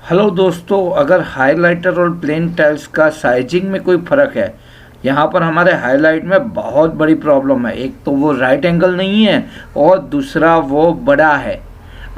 Hello दोस्तों, अगर highlighter और प्लेन टाइल्स का साइजिंग में कोई फ़र्क है। यहाँ पर हमारे हाइलाइट में बहुत बड़ी प्रॉब्लम है। एक तो वो राइट एंगल नहीं है और दूसरा वो बड़ा है।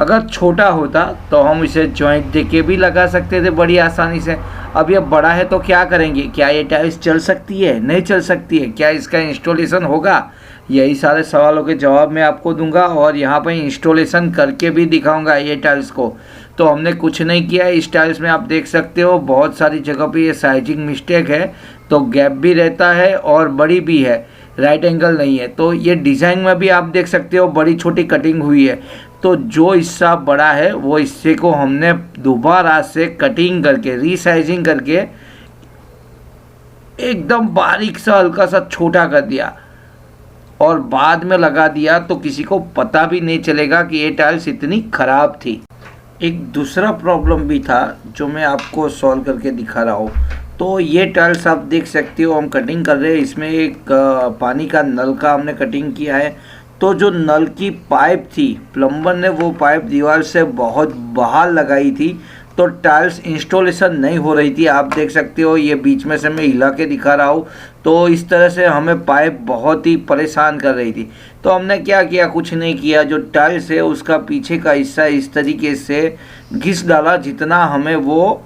अगर छोटा होता तो हम इसे जॉइंट देके भी लगा सकते थे बड़ी आसानी से। अब ये बड़ा है तो क्या करेंगे? क्या ये टाइल्स चल सकती है? नहीं चल सकती है। क्या इसका इंस्टॉलेशन होगा? यही सारे सवालों के जवाब मैं आपको दूंगा और यहाँ पर इंस्टॉलेशन करके भी दिखाऊंगा ये टाइल्स को। तो हमने कुछ नहीं किया है। इस टाइल्स में आप देख सकते हो बहुत सारी जगह पे ये साइजिंग मिस्टेक है, तो गैप भी रहता है और बड़ी भी है, राइट एंगल नहीं है। तो ये डिज़ाइन में भी आप देख सकते हो बड़ी छोटी कटिंग हुई है। तो जो हिस्सा बड़ा है वो हिस्से को हमने दोबारा से कटिंग करके रीसाइजिंग करके एकदम बारीक सा हल्का सा छोटा कर दिया और बाद में लगा दिया, तो किसी को पता भी नहीं चलेगा कि ये टाइल्स इतनी ख़राब थी। एक दूसरा प्रॉब्लम भी था जो मैं आपको सॉल्व करके दिखा रहा हूँ। तो ये टाइल्स आप देख सकते हो, हम कटिंग कर रहे हैं। इसमें एक पानी का नल का हमने कटिंग किया है। तो जो नल की पाइप थी, प्लम्बर ने वो पाइप दीवार से बहुत बाहर लगाई थी, तो टाइल्स इंस्टॉलेशन नहीं हो रही थी। आप देख सकते हो, ये बीच में से मैं हिला के दिखा रहा हूँ। तो इस तरह से हमें पाइप बहुत ही परेशान कर रही थी। तो हमने क्या किया? कुछ नहीं किया। जो टाइल्स है उसका पीछे का हिस्सा इस तरीके से घिस डाला, जितना हमें वो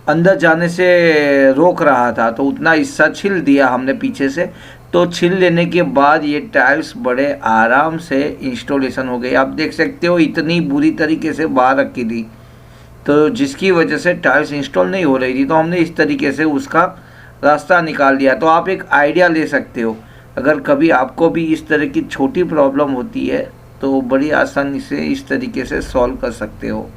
अंदर जाने से रोक रहा था, तो उतना हिस्सा छिल दिया हमने पीछे से। तो छिल लेने के बाद ये टाइल्स बड़े आराम से इंस्टॉलेशन हो गई। आप देख सकते हो इतनी बुरी तरीके से बाहर रखी थी, तो जिसकी वजह से टाइल्स इंस्टॉल नहीं हो रही थी। तो हमने इस तरीके से उसका रास्ता निकाल दिया। तो आप एक आइडिया ले सकते हो, अगर कभी आपको भी इस तरह की छोटी प्रॉब्लम होती है तो बड़ी आसानी से इस तरीके से सॉल्व कर सकते हो।